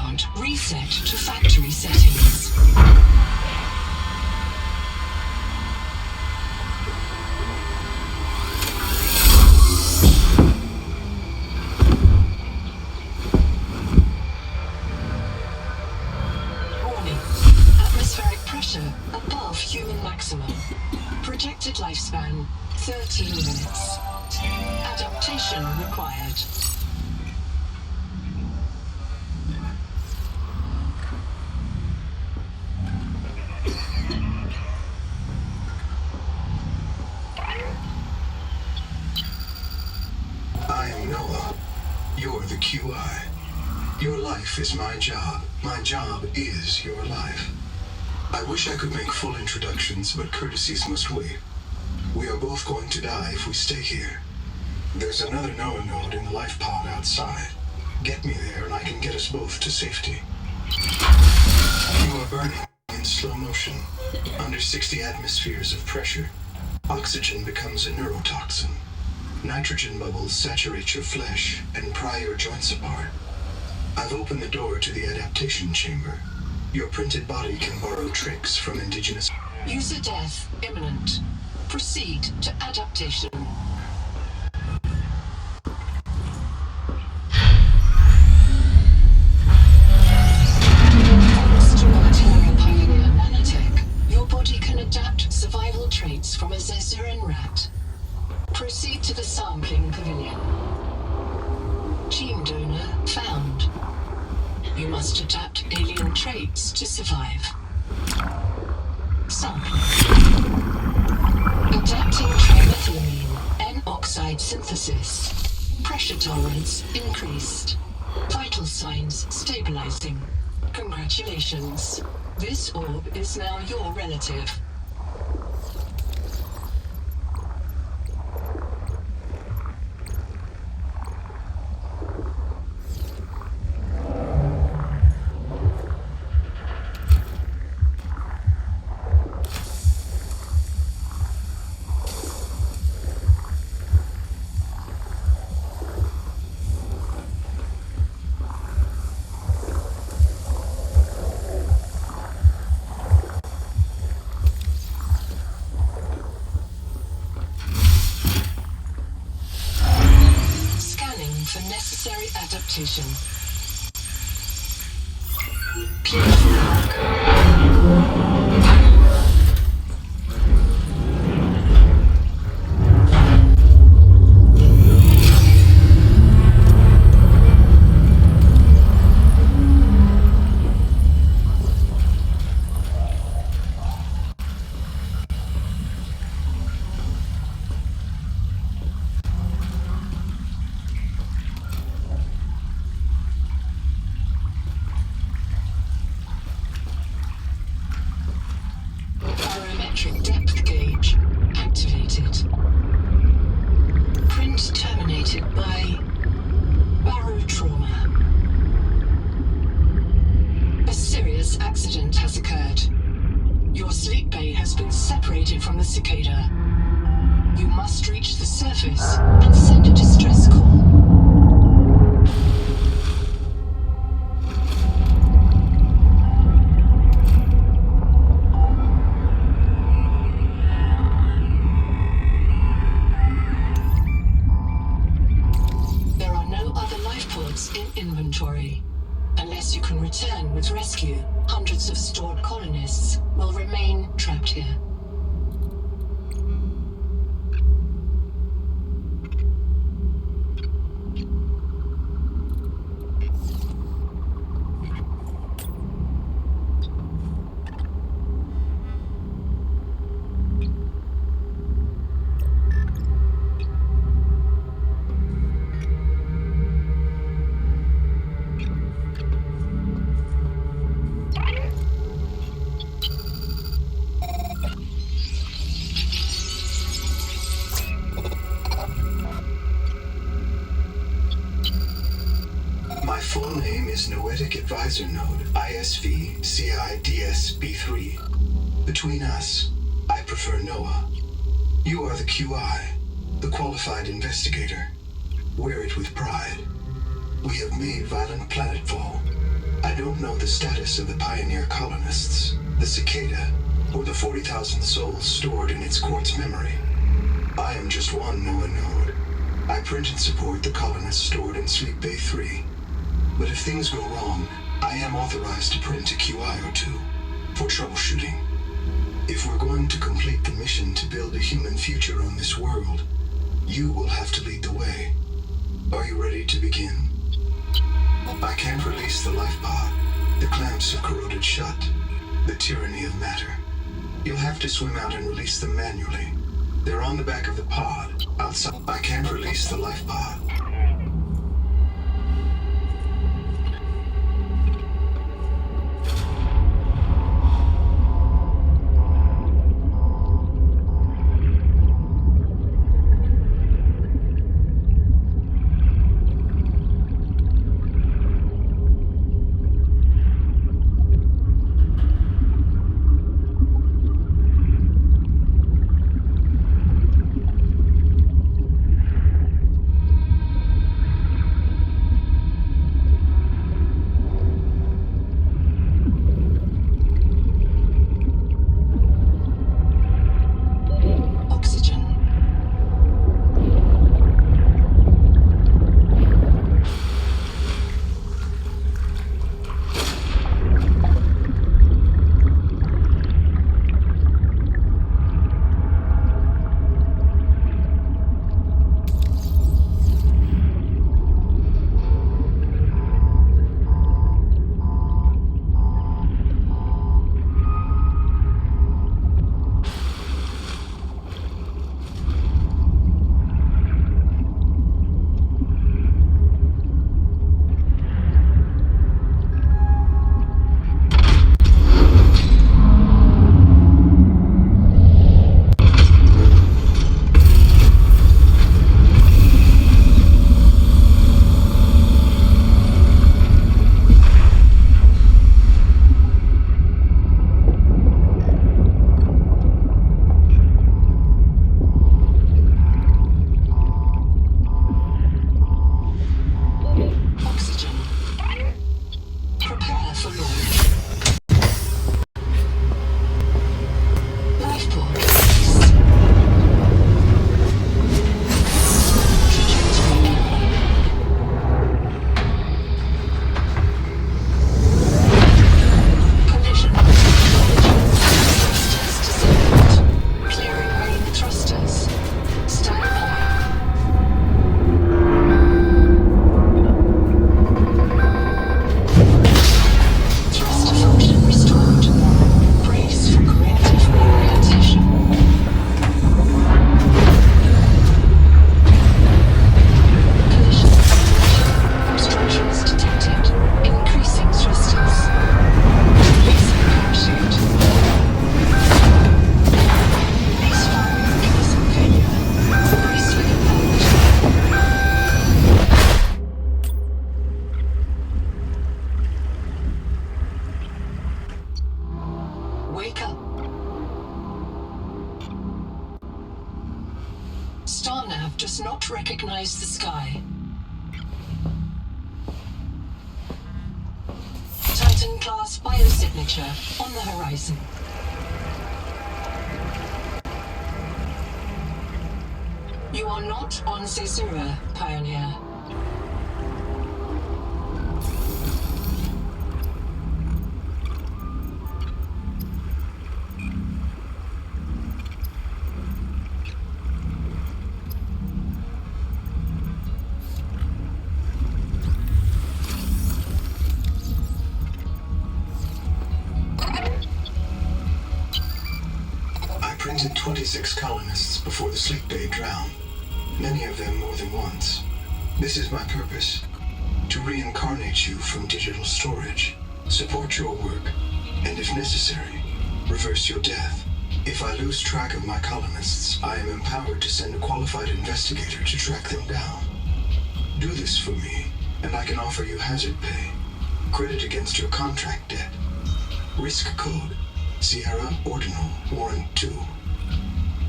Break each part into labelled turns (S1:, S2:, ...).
S1: plant reset to factory settings. Warning. Atmospheric pressure above human maximum. Projected lifespan 13 minutes. Adaptation required.
S2: I am Noah. You're the QI. Your life is my job. My job is your life. I wish I could make full introductions, but courtesies must wait. We are both going to die if we stay here. There's another Noah node in the life pod outside. Get me there and I can get us both to safety. You are burning in slow motion, under 60 atmospheres of pressure. Oxygen becomes a neurotoxin. Nitrogen bubbles saturate your flesh and pry your joints apart. I've opened the door to the adaptation chamber. Your printed body can borrow tricks from indigenous...
S1: User death imminent. Proceed to adaptation. Thanks to Material Pioneer Nanotech, your body can adapt survival traits from a Zezuran rat. Proceed to the sampling pavilion. Gene donor found. You must adapt alien traits to survive. Sampling. Adapting trimethylamine N-oxide synthesis. Pressure tolerance increased. Vital signs stabilizing. Congratulations. This orb is now your relative. For necessary adaptation. Clear for work. Barometric depth gauge activated. Print terminated by barotrauma. A serious accident has occurred. Your sleep bay has been separated from the cicada. You must reach the surface and send a distress call. In inventory. Unless you can return with rescue, hundreds of stored colonists will remain trapped here.
S2: My full name is Noetic Advisor Node ISV CIDS-B3. Between us, I prefer Noah. You are the QI, the qualified investigator. Wear it with pride. We have made violent planetfall. I don't know the status of the pioneer colonists, the cicada, or the 40,000 souls stored in its quartz memory. I am just one NOAA node. I print and support the colonists stored in Sleep Bay 3. But if things go wrong, I am authorized to print a QI or two for troubleshooting. If we're going to complete the mission to build a human future on this world, you will have to lead the way. Are you ready to begin? I can't release the life pod. The clamps have corroded shut. The tyranny of matter. You'll have to swim out and release them manually. They're on the back of the pod, outside. I can't release the life pod.
S1: Starnav does not recognize the sky. Titan-class biosignature on the horizon. You are not on Caesura, Pioneer.
S2: I printed 26 colonists before the Sleep Bay drowned, many of them more than once. This is my purpose, to reincarnate you from digital storage, support your work, and if necessary, reverse your death. If I lose track of my colonists, I am empowered to send a qualified investigator to track them down. Do this for me, and I can offer you hazard pay, credit against your contract debt. Risk code, Sierra Ordinal Warrant 2.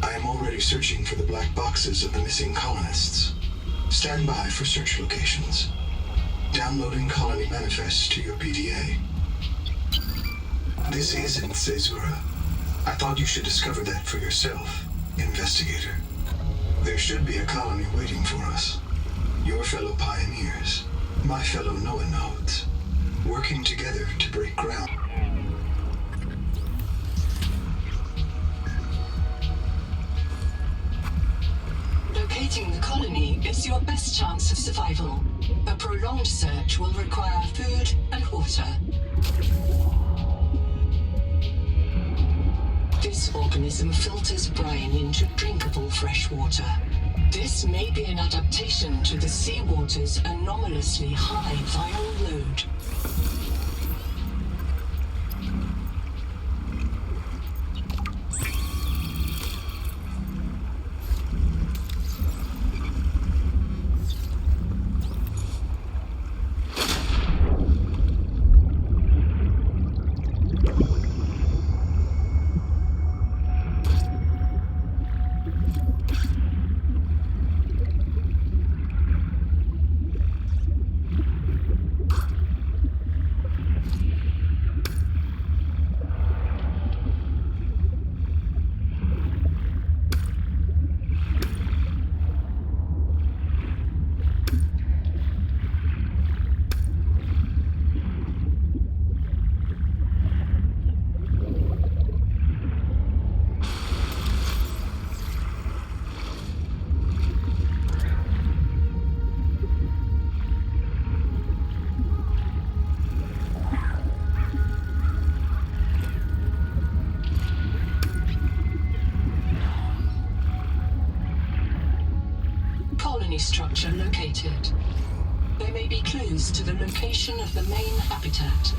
S2: I am already searching for the black boxes of the missing colonists. Stand by for search locations. Downloading colony manifests to your PDA. This isn't Caesura. I thought you should discover that for yourself, investigator. There should be a colony waiting for us. Your fellow pioneers, my fellow Noanodes, working together to break ground.
S1: Locating the colony is your best chance of survival. A prolonged search will require food and water. This organism filters brine into drinkable fresh water. This may be an adaptation to the seawater's anomalously high viral load. Structure located. There may be clues to the location of the main habitat.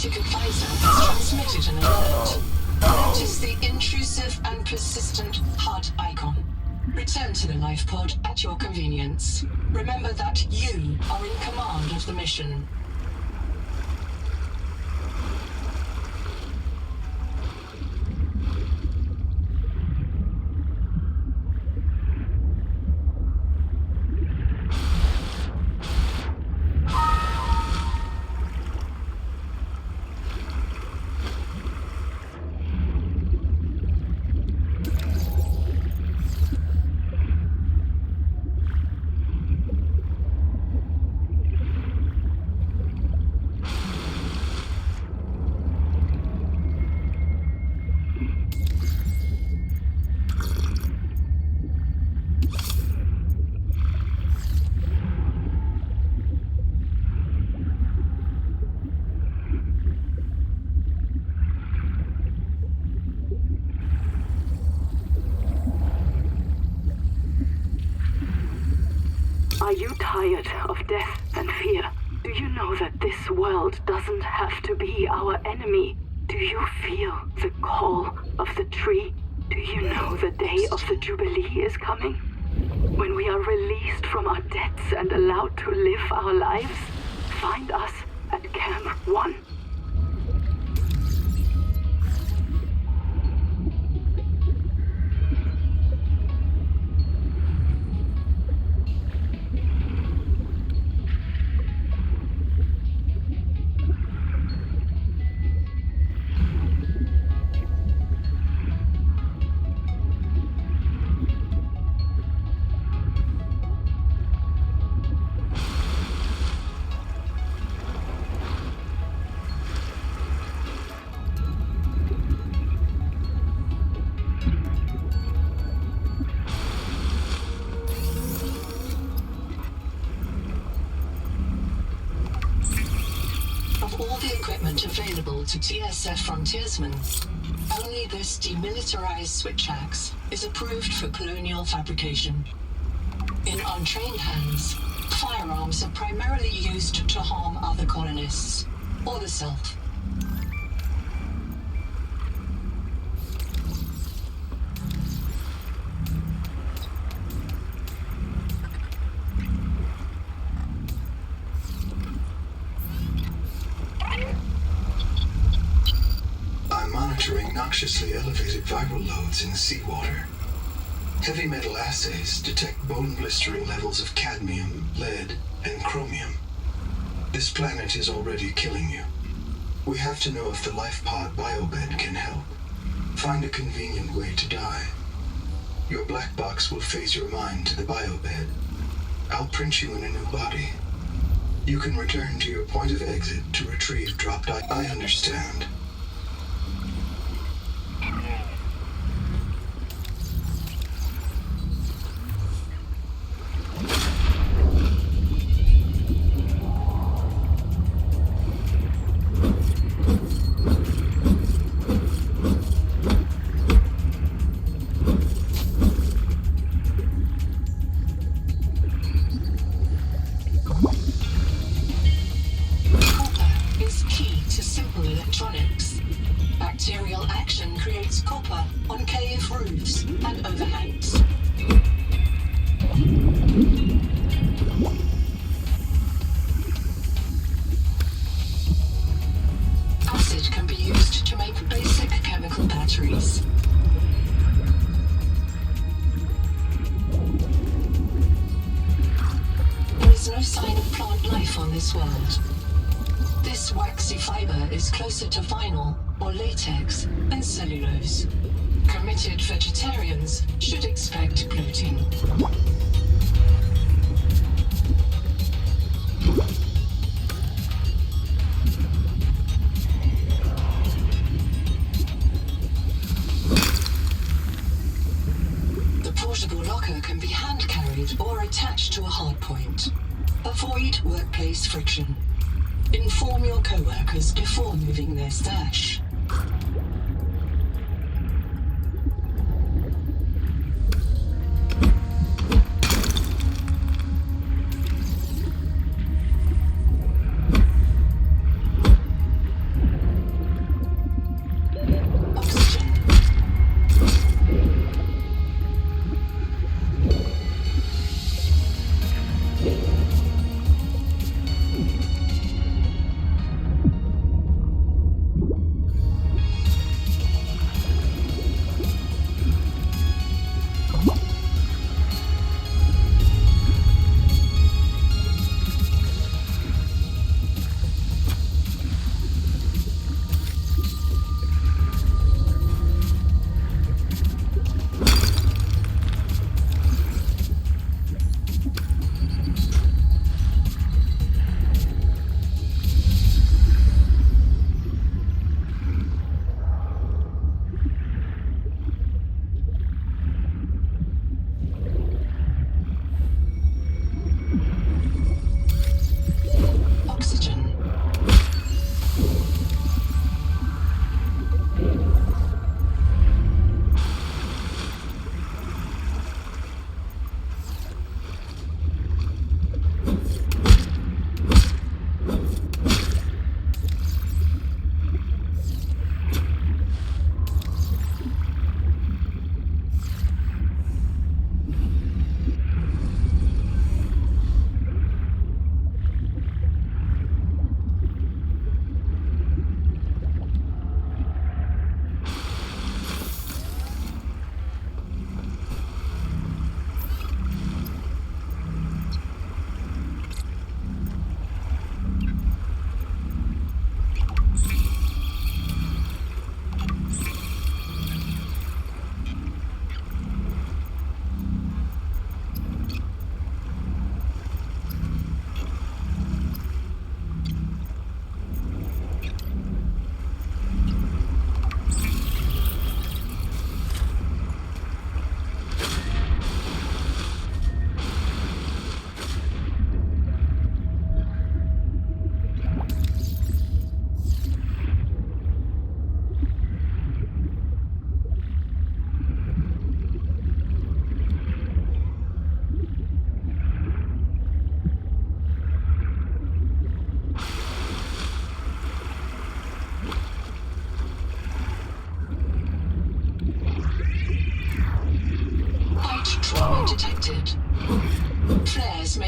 S1: Transmitted an alert. Notice the intrusive and persistent HUD icon. Return to the life pod at your convenience. Remember that you are in command of the mission.
S3: Are you tired of death and fear? Do you know that this world doesn't have to be our enemy? Do you feel the call of the tree? Do you know the day of the Jubilee is coming? When we are released from our debts and allowed to live our lives, find us at Camp 1.
S1: Of all the equipment available to TSF frontiersmen, only this demilitarized switch axe is approved for colonial fabrication. In untrained hands, firearms are primarily used to harm other colonists, or the self.
S2: I'm monitoring noxiously elevated viral loads in the seawater. Heavy metal assays detect bone-blistering levels of cadmium, lead, and chromium. This planet is already killing you. We have to know if the life pod biobed can help. Find a convenient way to die. Your black box will phase your mind to the biobed. I'll print you in a new body. You can return to your point of exit to retrieve dropped I understand.
S1: Bacterial action creates copper on cave roofs and overhangs. Acid can be used to make basic chemical batteries. There is no sign of plant life on this world. This waxy fiber is closer to vinyl or latex than cellulose. Committed vegetarians should expect bloating. The portable locker can be hand-carried or attached to a hardpoint. Avoid workplace friction. Inform your co-workers before moving their stash.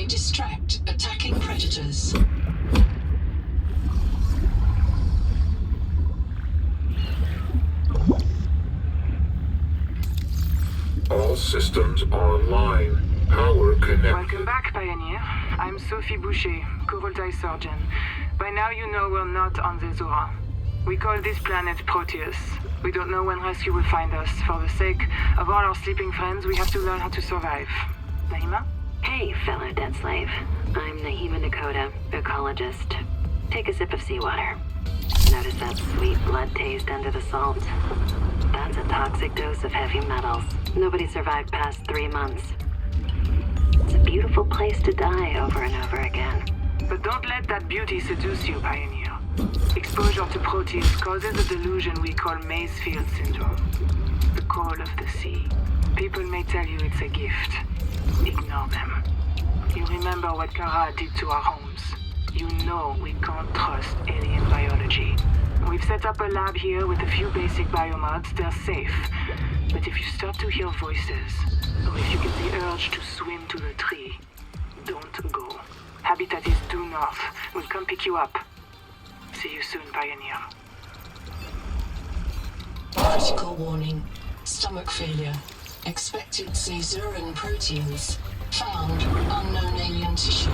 S1: may distract attacking predators.
S4: All systems online. Power connected.
S5: Welcome back, Pioneer. I'm Sophie Boucher, Coroltai Surgeon. By now you know we're not on the Zora. We call this planet Proteus. We don't know when rescue will find us. For the sake of all our sleeping friends, we have to learn how to survive. Naima?
S3: Hey, fellow dead slave. I'm Naima Nakota, ecologist. Take a sip of seawater. Notice that sweet blood taste under the salt? That's a toxic dose of heavy metals. Nobody survived past 3 months. It's a beautiful place to die over and over again.
S5: But don't let that beauty seduce you, Pioneer. Exposure to Proteus causes a delusion we call Maysfield Syndrome. The call of the sea. People may tell you it's a gift. Ignore them. You remember what Kara did to our homes. You know we can't trust alien biology. We've set up a lab here with a few basic biomods. They're safe. But if you start to hear voices, or if you get the urge to swim to the tree, don't go. Habitat is due north. We'll come pick you up. See you soon, Pioneer.
S1: Critical warning. Stomach failure. Expected Caesarean proteins. Found unknown alien tissue.